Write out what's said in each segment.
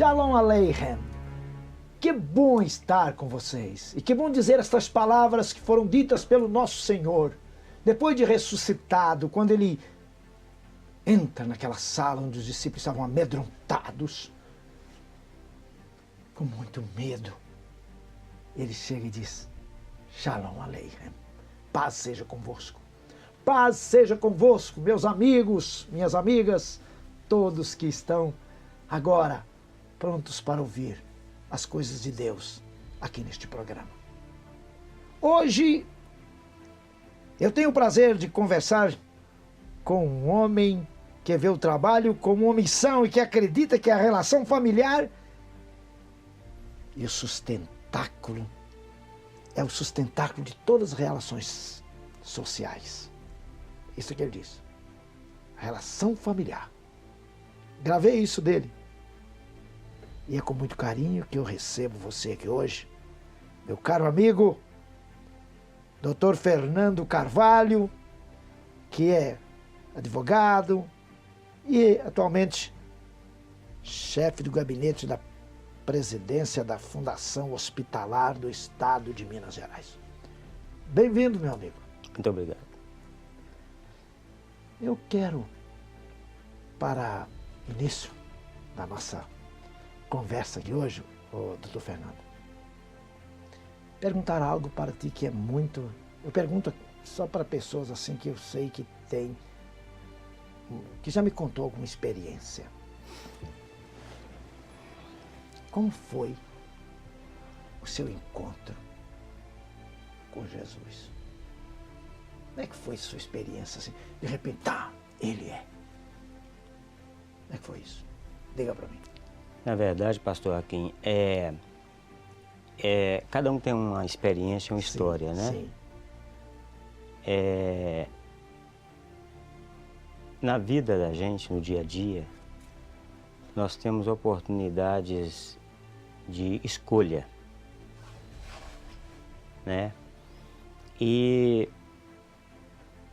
Shalom Aleichem. Que bom estar com vocês. E que bom dizer estas palavras que foram ditas pelo nosso Senhor. Depois de ressuscitado, quando Ele entra naquela sala onde os discípulos estavam amedrontados, com muito medo, Ele chega e diz: Shalom Aleichem. Paz seja convosco. Paz seja convosco, meus amigos, minhas amigas, todos que estão agora prontos para ouvir as coisas de Deus aqui neste programa. Hoje eu tenho o prazer de conversar com um homem que vê o trabalho como uma missão e que acredita que a relação familiar e o sustentáculo é o sustentáculo de todas as relações sociais. Isso que ele diz. A relação familiar. Gravei isso dele. E é com muito carinho que eu recebo você aqui hoje, meu caro amigo, Dr. Fernando Carvalho, que é advogado e atualmente chefe do gabinete da presidência da Fundação Hospitalar do Estado de Minas Gerais. Bem-vindo, meu amigo. Muito obrigado. Eu quero, para início da nossa conversa de hoje, doutor Fernando, perguntar algo para ti que é muito... Eu pergunto só para pessoas assim que eu sei que tem... que já me contou alguma experiência. Como foi o seu encontro com Jesus? Como é que foi a sua experiência assim? De repente, ele é. Como é que foi isso? Diga para mim. Na verdade, pastor Joaquim, cada um tem uma experiência, uma história, né? Sim. Na vida da gente, no dia a dia, nós temos oportunidades de escolha, né? E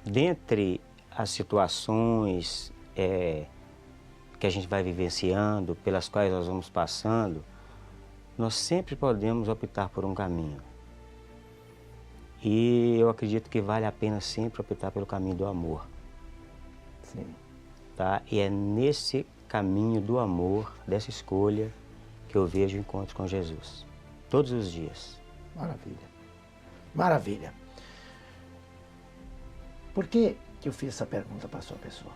dentre as situações que a gente vai vivenciando, pelas quais nós vamos passando, nós sempre podemos optar por um caminho. E eu acredito que vale a pena sempre optar pelo caminho do amor. Sim. Tá? E é nesse caminho do amor, dessa escolha, que eu vejo o encontro com Jesus. Todos os dias. Maravilha. Maravilha. Por que eu fiz essa pergunta para a sua pessoa?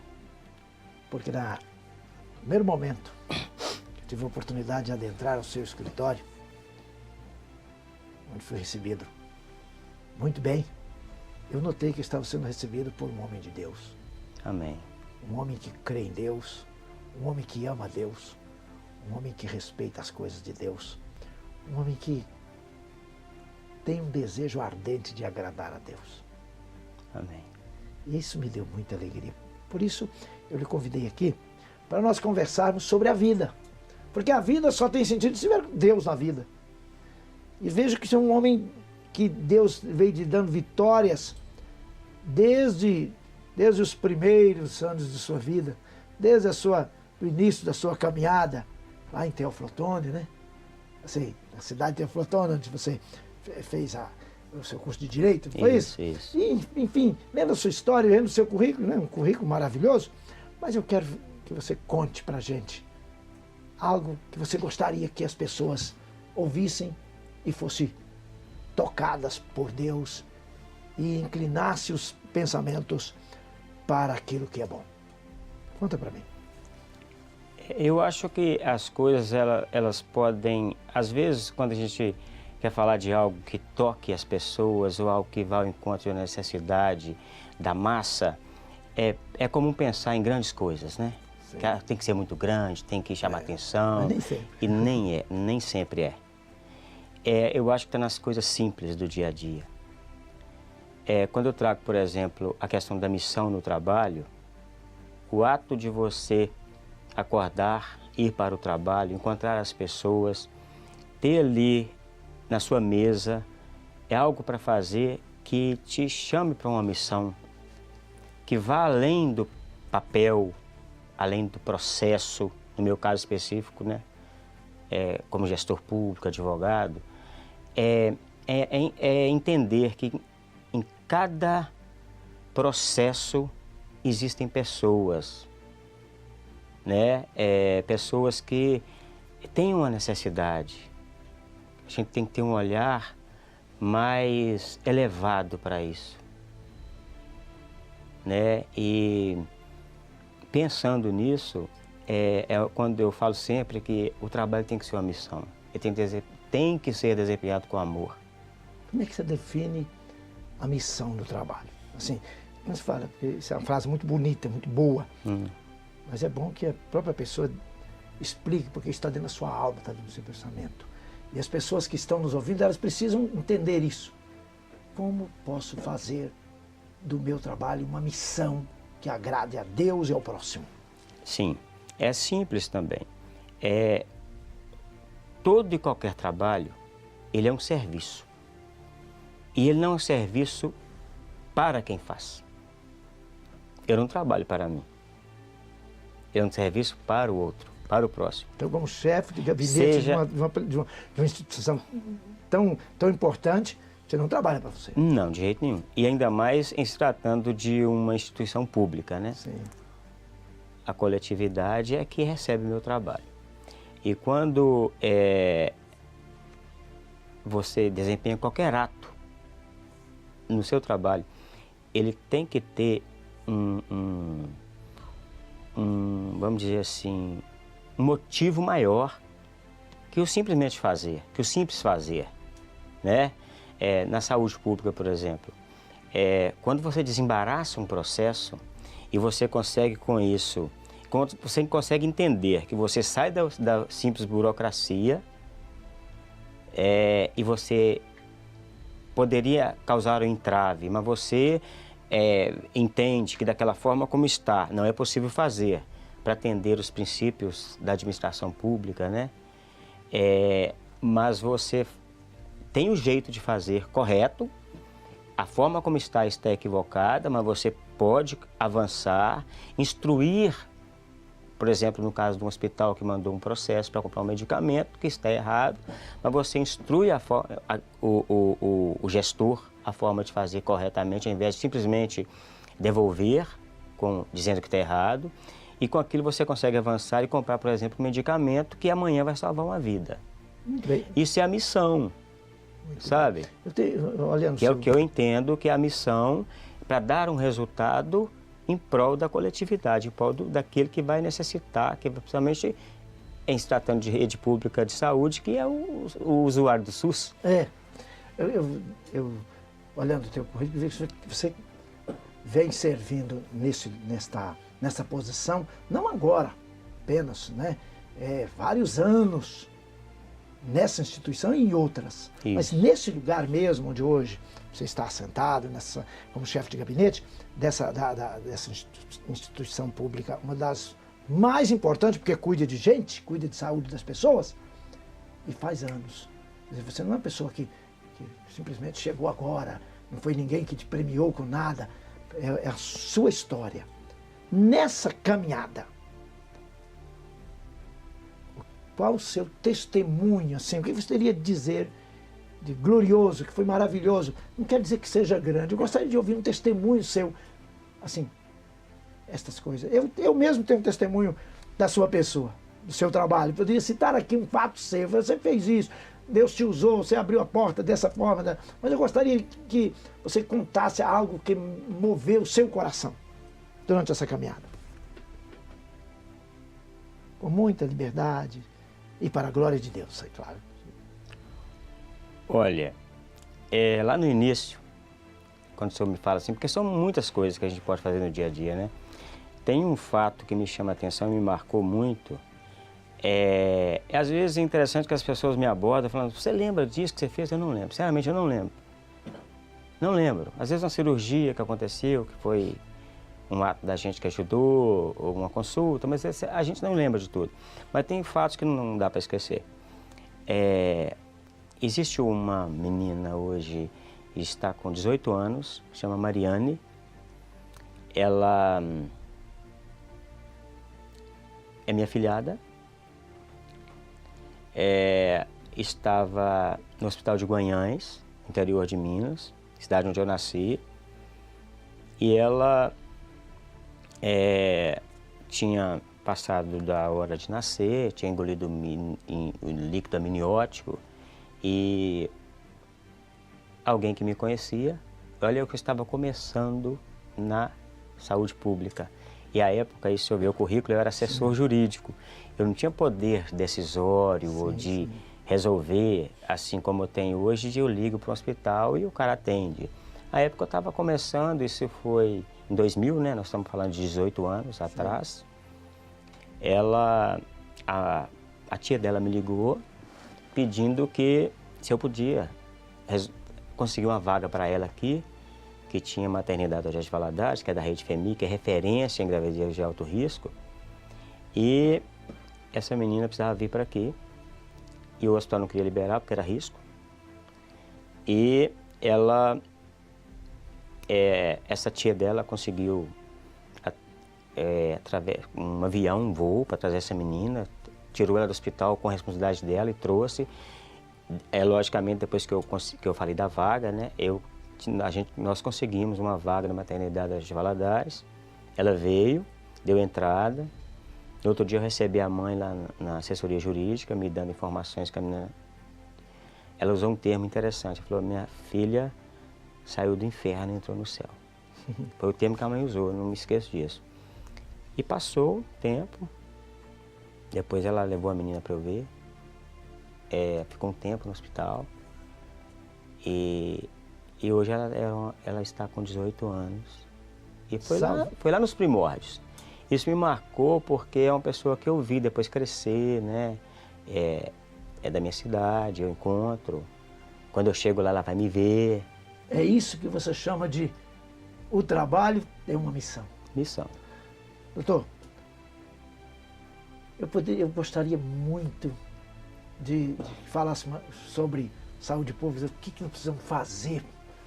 Porque no primeiro momento que tive a oportunidade de adentrar ao seu escritório, onde fui recebido muito bem, eu notei que estava sendo recebido por um homem de Deus. Amém. Um homem que crê em Deus, um homem que ama Deus, um homem que respeita as coisas de Deus, um homem que tem um desejo ardente de agradar a Deus. Amém. E isso me deu muita alegria. Por isso, eu lhe convidei aqui para nós conversarmos sobre a vida. Porque a vida só tem sentido se tiver Deus na vida. E vejo que você é um homem que Deus veio te dando vitórias desde os primeiros anos de sua vida, desde o início da sua caminhada lá em Teoflotone, né? Assim, na cidade de Teoflotone, onde você fez o seu curso de Direito, foi isso? Isso. E, enfim, lendo a sua história, lendo o seu currículo, né? Um currículo maravilhoso, mas eu quero que você conte pra gente algo que você gostaria que as pessoas ouvissem e fossem tocadas por Deus e inclinasse os pensamentos para aquilo que é bom. Conta para mim. Eu acho que as coisas, elas podem, às vezes, quando a gente quer falar de algo que toque as pessoas ou algo que vá ao encontro da necessidade da massa, é comum pensar em grandes coisas, né? Que tem que ser muito grande, tem que chamar atenção. Mas nem sempre. E nem sempre é. Eu acho que está nas coisas simples do dia a dia. Quando eu trago, por exemplo, a questão da missão no trabalho, o ato de você acordar, ir para o trabalho, encontrar as pessoas, ter ali na sua mesa, é algo para fazer que te chame para uma missão, que vá além do papel, além do processo, no meu caso específico, né, como gestor público, advogado, é entender que em cada processo existem pessoas, né? Pessoas que têm uma necessidade. A gente tem que ter um olhar mais elevado para isso, né? E pensando nisso, quando eu falo sempre que o trabalho tem que ser uma missão, ele tem que ser desempenhado com amor. Como é que você define a missão do trabalho? Assim, como se fala, porque isso é uma frase muito bonita, muito boa, mas é bom que a própria pessoa explique, porque isso está dentro da sua alma, está dentro do seu pensamento. E as pessoas que estão nos ouvindo, elas precisam entender isso. Como posso fazer do meu trabalho uma missão que agrade a Deus e ao próximo? Sim, é simples também. Todo e qualquer trabalho, ele é um serviço. E ele não é um serviço para quem faz. Eu não trabalho para mim. É um serviço para o outro, para o próximo. Então, como chefe de gabinete de uma instituição tão importante, você não trabalha para você. Não, de jeito nenhum. E ainda mais em se tratando de uma instituição pública, né? Sim. A coletividade é que recebe o meu trabalho. E quando você desempenha qualquer ato no seu trabalho, ele tem que ter vamos dizer assim, um motivo maior que o simplesmente fazer, que o simples fazer, né? Na saúde pública, por exemplo, quando você desembaraça um processo e você consegue com isso, quando você consegue entender que você sai da simples burocracia e você poderia causar um entrave, mas você entende que daquela forma como está, não é possível fazer para atender os princípios da administração pública, né? Mas você tem o jeito de fazer correto, a forma como está equivocada, mas você pode avançar, instruir, por exemplo, no caso de um hospital que mandou um processo para comprar um medicamento que está errado, mas você instrui o gestor a forma de fazer corretamente, ao invés de simplesmente devolver, dizendo que está errado, e com aquilo você consegue avançar e comprar, por exemplo, um medicamento que amanhã vai salvar uma vida. Isso é a missão, sabe? Que é o que eu entendo que é a missão para dar um resultado em prol da coletividade, em prol daquele que vai necessitar, que principalmente em se tratando de rede pública de saúde, que é o usuário do SUS. Eu olhando o teu currículo, vejo que você vem servindo nessa posição, não agora apenas, né? Vários anos nessa instituição e em outras. Isso. Mas nesse lugar mesmo onde hoje você está sentado como chefe de gabinete dessa instituição pública, uma das mais importantes, porque cuida de gente, cuida de saúde das pessoas, e faz anos. Quer dizer, você não é uma pessoa que simplesmente chegou agora, não foi ninguém que te premiou com nada, é a sua história. Nessa caminhada, qual o seu testemunho, assim, o que você teria de dizer de glorioso, que foi maravilhoso? Não quer dizer que seja grande, eu gostaria de ouvir um testemunho seu, assim, estas coisas. Eu mesmo tenho um testemunho da sua pessoa, do seu trabalho. Eu poderia citar aqui um fato seu, você fez isso, Deus te usou, você abriu a porta dessa forma, né? Mas eu gostaria que você contasse algo que moveu o seu coração durante essa caminhada. Com muita liberdade e para a glória de Deus, é claro. Olha, lá no início, quando o senhor me fala assim, porque são muitas coisas que a gente pode fazer no dia a dia, né? Tem um fato que me chama a atenção e me marcou muito. Às vezes é interessante que as pessoas me abordam falando, você lembra disso que você fez? Eu não lembro, sinceramente eu não lembro. Não lembro. Às vezes uma cirurgia que aconteceu, que foi um ato da gente que ajudou, ou uma consulta, mas a gente não lembra de tudo. Mas tem fatos que não dá para esquecer. Existe uma menina hoje, está com 18 anos, chama Mariane. Ela é minha afilhada. estava no Hospital de Guanhães, interior de Minas, cidade onde eu nasci, e ela tinha passado da hora de nascer, tinha engolido o líquido amniótico, e alguém que me conhecia, olha, eu que estava começando na saúde pública. E à época, aí, se eu ver o currículo, eu era assessor jurídico. Eu não tinha poder decisório ou de resolver, assim como eu tenho hoje, de eu ligo para um hospital e o cara atende. À época eu estava começando, isso foi em 2000, né? Nós estamos falando de 18 anos atrás. A tia dela me ligou pedindo que se eu podia conseguir uma vaga para ela aqui, que tinha maternidade de Valadares, que é da Rede FEMIG, que é referência em gravidez de alto risco. E essa menina precisava vir para aqui. E o hospital não queria liberar, porque era risco. E ela, essa tia dela conseguiu, através um avião, um voo para trazer essa menina, tirou ela do hospital com a responsabilidade dela e trouxe. Logicamente, depois que eu falei da vaga, né, nós conseguimos uma vaga na maternidade de Valadares. Ela veio, deu entrada. No outro dia eu recebi a mãe lá na assessoria jurídica, me dando informações que a menina... Ela usou um termo interessante, ela falou, minha filha saiu do inferno e entrou no céu. Foi o termo que a mãe usou, eu não me esqueço disso. E passou o tempo, depois ela levou a menina para eu ver, ficou um tempo no hospital, e hoje ela está com 18 anos. E foi lá nos primórdios. Isso me marcou porque é uma pessoa que eu vi depois crescer, né? É da minha cidade, eu encontro. Quando eu chego lá, ela vai me ver. É isso que você chama de o trabalho é uma missão. Missão. Doutor, eu gostaria muito de falar sobre saúde pública, o que nós precisamos fazer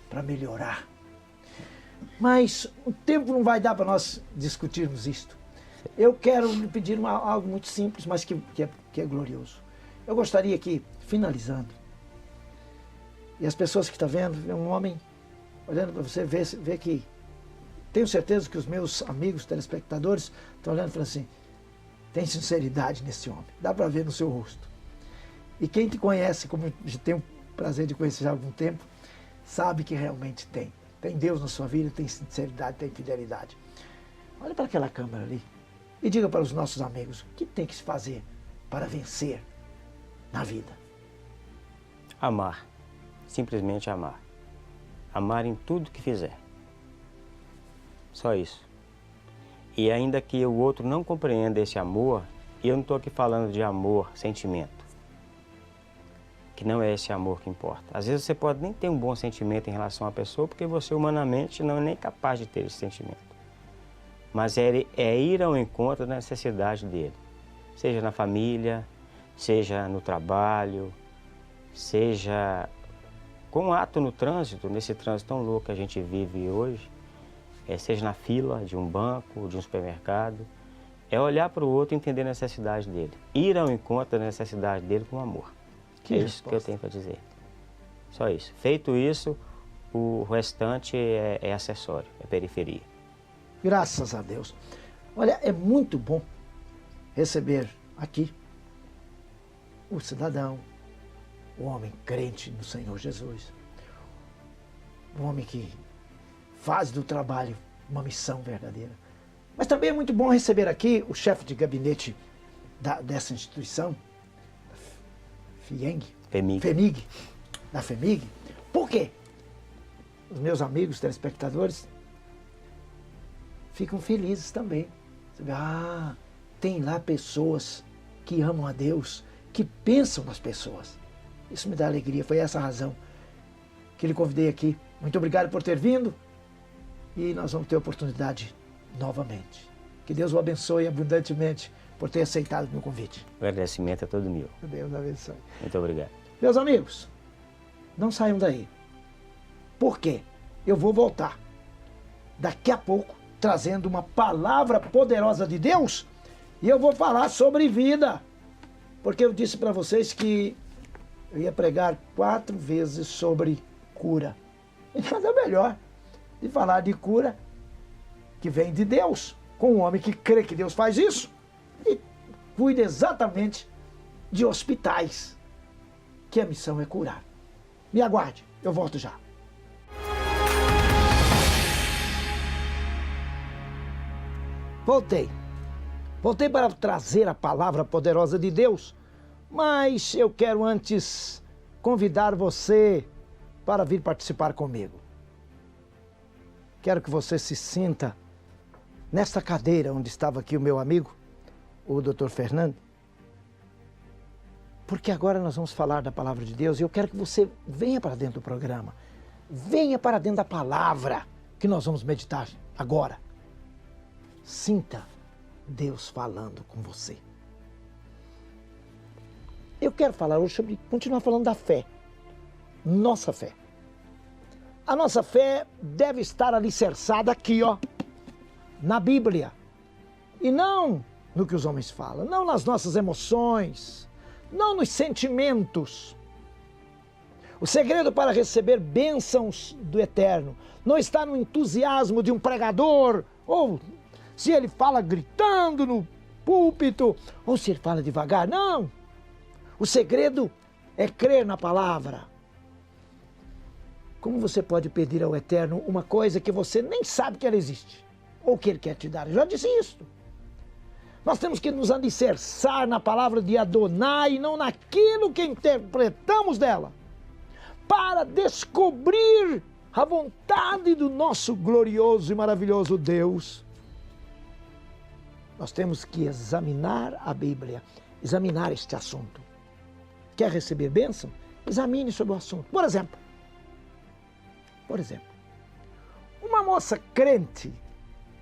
para melhorar. Mas o tempo não vai dar para nós discutirmos isto. Eu quero lhe pedir algo muito simples, mas que é glorioso. Eu gostaria que, finalizando, e as pessoas que estão vendo, um homem olhando para você, vê que... Tenho certeza que os meus amigos telespectadores estão olhando e falando assim, tem sinceridade nesse homem, dá para ver no seu rosto. E quem te conhece, como tem o prazer de conhecer já há algum tempo, sabe que realmente tem. Tem Deus na sua vida, tem sinceridade, tem fidelidade. Olha para aquela câmera ali e diga para os nossos amigos o que tem que se fazer para vencer na vida. Amar. Simplesmente amar. Amar em tudo que fizer. Só isso. E ainda que o outro não compreenda esse amor, e eu não estou aqui falando de amor, sentimento. Que não é esse amor que importa. Às vezes você pode nem ter um bom sentimento em relação à pessoa, porque você humanamente não é nem capaz de ter esse sentimento. Mas é ir ao encontro da necessidade dele. Seja na família, seja no trabalho, seja com um ato no trânsito, nesse trânsito tão louco que a gente vive hoje, seja na fila de um banco, de um supermercado, é olhar para o outro e entender a necessidade dele. Ir ao encontro da necessidade dele com amor. É isso que eu tenho para dizer. Só isso. Feito isso, o restante é acessório, é periferia. Graças a Deus. Olha, é muito bom receber aqui o cidadão, o homem crente no Senhor Jesus, o homem que faz do trabalho uma missão verdadeira. Mas também é muito bom receber aqui o chefe de gabinete dessa instituição, FEMIG, da FEMIG. Por quê? Os meus amigos telespectadores ficam felizes também. Tem lá pessoas que amam a Deus, que pensam nas pessoas. Isso me dá alegria, foi essa a razão que lhe convidei aqui. Muito obrigado por ter vindo e nós vamos ter oportunidade novamente. Que Deus o abençoe abundantemente por ter aceitado o meu convite. O agradecimento é todo meu. Deus abençoe. Muito obrigado. Meus amigos, não saiam daí. Por quê? Eu vou voltar daqui a pouco trazendo uma palavra poderosa de Deus e eu vou falar sobre vida. Porque eu disse para vocês que eu ia pregar 4 vezes sobre cura. E nada melhor de falar de cura que vem de Deus, com um homem que crê que Deus faz isso e cuida exatamente de hospitais, que a missão é curar. Me aguarde, eu volto já. Voltei para trazer a palavra poderosa de Deus, mas eu quero antes convidar você para vir participar comigo. Quero que você se sinta nesta cadeira onde estava aqui o meu amigo, o Dr. Fernando, porque agora nós vamos falar da palavra de Deus e eu quero que você venha para dentro do programa, venha para dentro da palavra que nós vamos meditar agora. Sinta Deus falando com você. Eu quero falar hoje sobre, continuar falando da fé, nossa fé. A nossa fé deve estar alicerçada aqui, ó, na Bíblia. E não no que os homens falam, não nas nossas emoções, não nos sentimentos. O segredo para receber bênçãos do Eterno não está no entusiasmo de um pregador, ou se ele fala gritando no púlpito, ou se ele fala devagar, não. O segredo é crer na palavra. Como você pode pedir ao Eterno uma coisa que você nem sabe que ela existe, ou que Ele quer te dar? Eu já disse isso. Nós temos que nos alicerçar na palavra de Adonai e não naquilo que interpretamos dela, para descobrir a vontade do nosso glorioso e maravilhoso Deus. Nós temos que examinar a Bíblia, examinar este assunto. Quer receber bênção? Examine sobre o assunto. Por exemplo, uma moça crente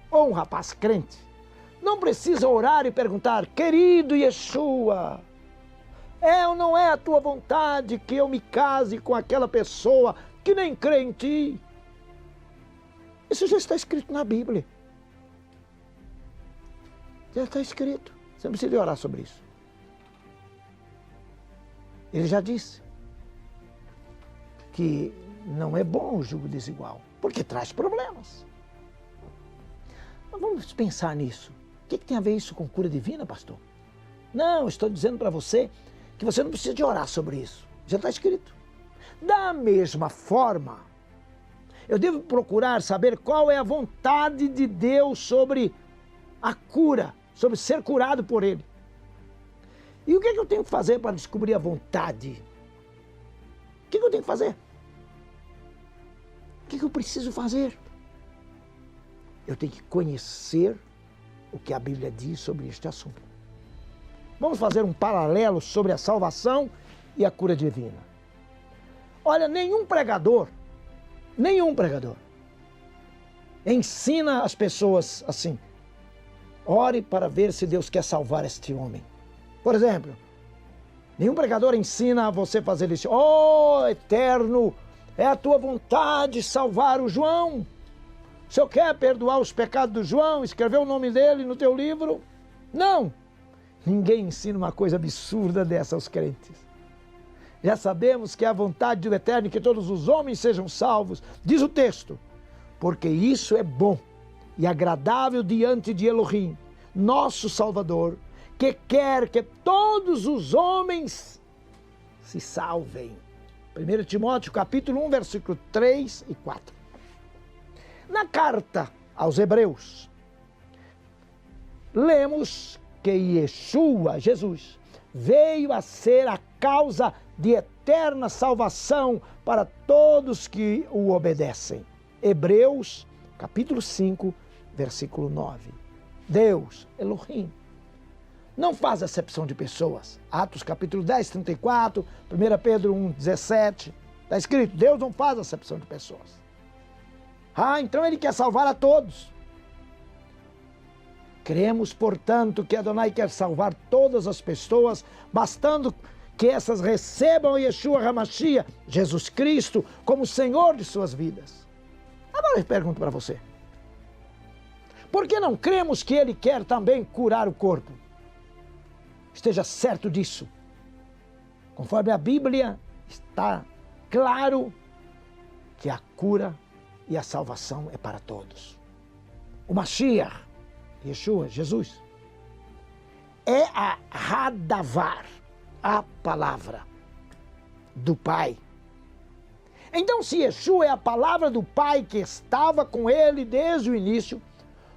ou um rapaz crente não precisa orar e perguntar: querido Yeshua, é ou não é a tua vontade que eu me case com aquela pessoa que nem crê em ti? Isso já está escrito na Bíblia. Já está escrito. Você não precisa orar sobre isso. Ele já disse que não é bom o jugo desigual, porque traz problemas. Mas vamos pensar nisso. O que tem a ver isso com cura divina, pastor? Não, estou dizendo para você que você não precisa de orar sobre isso. Já está escrito. Da mesma forma, eu devo procurar saber qual é a vontade de Deus sobre a cura, sobre ser curado por Ele. E o que eu tenho que fazer para descobrir a vontade? O que eu tenho que fazer? O que eu preciso fazer? Eu tenho que conhecer o que a Bíblia diz sobre este assunto. Vamos fazer um paralelo sobre a salvação e a cura divina. Olha, nenhum pregador ensina as pessoas assim: ore para ver se Deus quer salvar este homem. Por exemplo, nenhum pregador ensina a você fazer isso. Oh, Eterno, é a tua vontade salvar o João. O Senhor quer perdoar os pecados do João, escrever o nome dele no teu livro? Não! Ninguém ensina uma coisa absurda dessa aos crentes. Já sabemos que é a vontade do Eterno que todos os homens sejam salvos. Diz o texto: porque isso é bom e agradável diante de Elohim, nosso Salvador, que quer que todos os homens se salvem. 1 Timóteo capítulo 1, versículo 3 e 4. Na carta aos Hebreus, lemos que Yeshua, Jesus, veio a ser a causa de eterna salvação para todos que o obedecem. Hebreus capítulo 5, versículo 9. Deus, Elohim, não faz acepção de pessoas. Atos capítulo 10, 34, 1 Pedro 1, 17. Está escrito: Deus não faz acepção de pessoas. Ah, então Ele quer salvar a todos. Cremos, portanto, que Adonai quer salvar todas as pessoas, bastando que essas recebam Yeshua HaMashiach, Jesus Cristo, como Senhor de suas vidas. Agora eu pergunto para você: por que não cremos que Ele quer também curar o corpo? Esteja certo disso. Conforme a Bíblia, está claro que a cura e a salvação é para todos. O Mashiach, Yeshua, Jesus, é a Hadavar, a palavra do Pai. Então, se Yeshua é a palavra do Pai que estava com ele desde o início,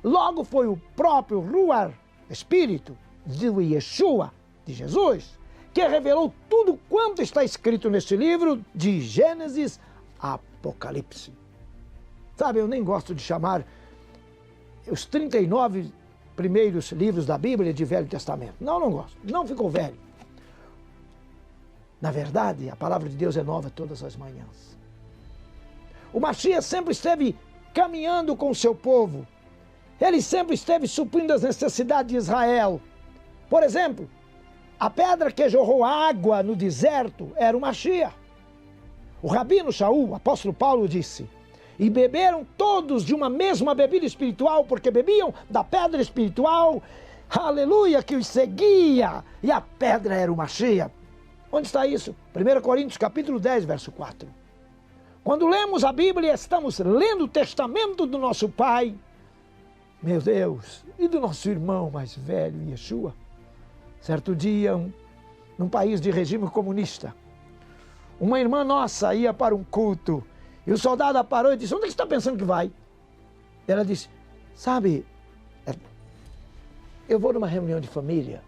logo foi o próprio Ruach, Espírito de Yeshua, de Jesus, que revelou tudo quanto está escrito neste livro de Gênesis a Apocalipse. Sabe, eu nem gosto de chamar os 39 primeiros livros da Bíblia de Velho Testamento. Não gosto. Não ficou velho. Na verdade, a palavra de Deus é nova todas as manhãs. O Mashiach sempre esteve caminhando com o seu povo. Ele sempre esteve suprindo as necessidades de Israel. Por exemplo, a pedra que jorrou água no deserto era o Mashiach. O Rabino Shaul, o apóstolo Paulo, disse: e beberam todos de uma mesma bebida espiritual, porque bebiam da pedra espiritual, aleluia, que os seguia, e a pedra era o Mashiach. Onde está isso? 1 Coríntios capítulo 10, verso 4. Quando lemos a Bíblia, estamos lendo o testamento do nosso Pai, meu Deus, e do nosso irmão mais velho, Yeshua. Certo dia, num país de regime comunista, uma irmã nossa ia para um culto, e o soldado parou e disse: onde é que você está pensando que vai? Ela disse: sabe, eu vou numa reunião de família,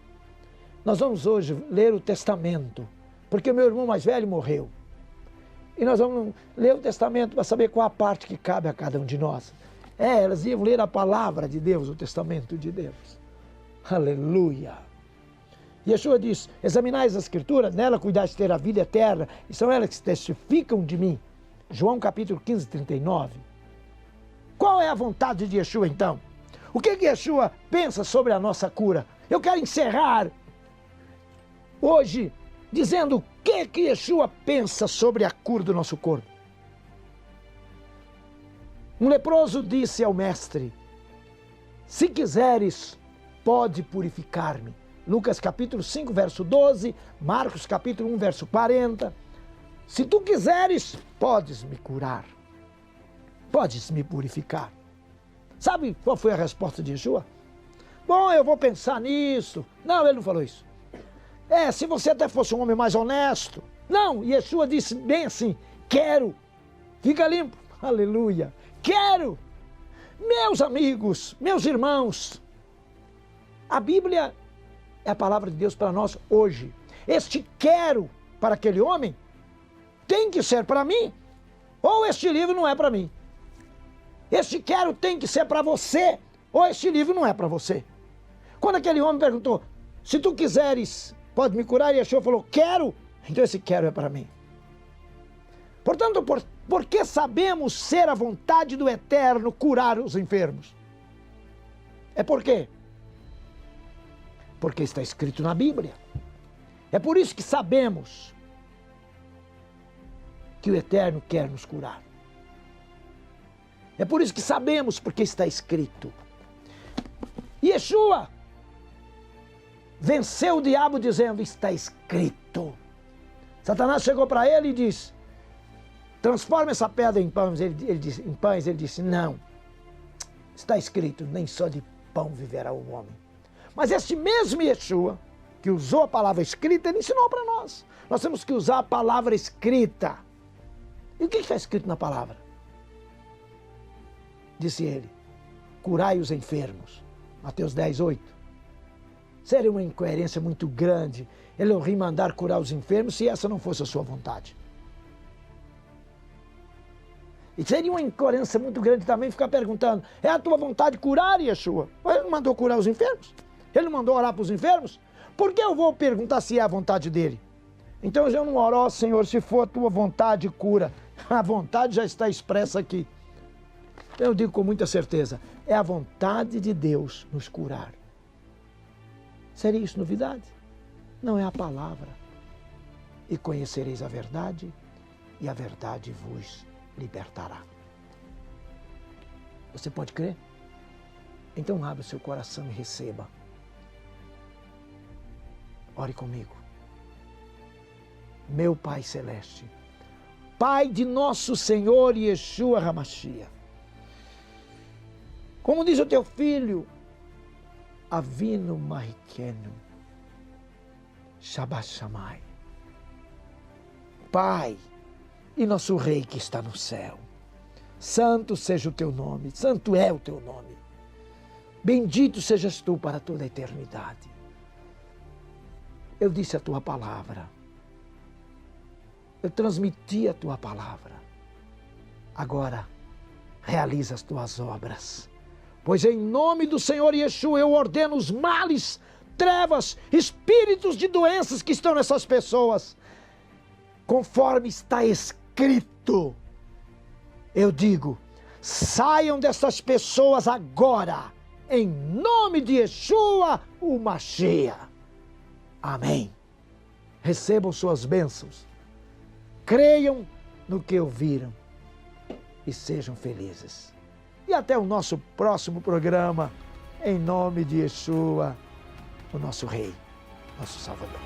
nós vamos hoje ler o testamento, porque o meu irmão mais velho morreu. E nós vamos ler o testamento para saber qual a parte que cabe a cada um de nós. Elas iam ler a palavra de Deus, o testamento de Deus. Aleluia! Yeshua diz: examinais a Escritura, nela cuidais de ter a vida eterna, e são elas que testificam de mim. João capítulo 15, 39. Qual é a vontade de Yeshua então? O que Yeshua pensa sobre a nossa cura? Eu quero encerrar hoje dizendo o que Yeshua pensa sobre a cura do nosso corpo. Um leproso disse ao mestre: se quiseres, pode purificar-me. Lucas capítulo 5, verso 12, Marcos capítulo 1, verso 40. Se tu quiseres, podes me curar, podes me purificar. Sabe qual foi a resposta de Yeshua? Bom, eu vou pensar nisso. Não, ele não falou isso. Se você até fosse um homem mais honesto. Não, Yeshua disse bem assim: quero, fica limpo, aleluia, quero. Meus amigos, meus irmãos, a Bíblia é a palavra de Deus para nós hoje. Este quero para aquele homem tem que ser para mim, ou este livro não é para mim. Este quero tem que ser para você, ou este livro não é para você. Quando aquele homem perguntou: se tu quiseres, pode me curar? E Yeshua falou: quero. Então esse quero é para mim. Portanto, por que sabemos ser a vontade do Eterno curar os enfermos? É por quê? Porque está escrito na Bíblia. É por isso que sabemos que o Eterno quer nos curar. É por isso que sabemos, porque está escrito. Yeshua venceu o diabo dizendo: está escrito. Satanás chegou para ele e disse: transforma essa pedra em pães. Ele disse: não, está escrito, nem só de pão viverá o homem. Mas este mesmo Yeshua, que usou a palavra escrita, ele ensinou para nós. Nós temos que usar a palavra escrita. E o que está escrito na palavra? Disse ele: curai os enfermos. Mateus 10, 8. Seria uma incoerência muito grande Elohim mandar curar os enfermos se essa não fosse a sua vontade. E seria uma incoerência muito grande também ficar perguntando: é a tua vontade curar, Yeshua? Ele não mandou curar os enfermos? Ele não mandou orar para os enfermos? Por que eu vou perguntar se é a vontade dele? Então eu não oro: ó Senhor, se for a tua vontade, cura. A vontade já está expressa aqui. Eu digo com muita certeza: é a vontade de Deus nos curar. Seria isso novidade? Não, é a palavra. E conhecereis a verdade, e a verdade vos libertará. Você pode crer? Então abra o seu coração e receba. Ore comigo. Meu Pai Celeste, Pai de nosso Senhor Yeshua HaMashiach, como diz o teu filho, Avinu Mahikenu, Shabbat Shammai, Pai e nosso Rei que está no céu, santo seja o teu nome, santo é o teu nome, bendito sejas tu para toda a eternidade. Eu disse a tua palavra, eu transmiti a tua palavra, agora realiza as tuas obras, pois em nome do Senhor Yeshua eu ordeno os males, trevas, espíritos de doenças que estão nessas pessoas, conforme está escrito. Eu digo, saiam dessas pessoas agora, em nome de Yeshua, o Mashiach. Amém. Recebam suas bênçãos, creiam no que ouviram e sejam felizes. E até o nosso próximo programa, em nome de Yeshua, o nosso Rei, nosso Salvador.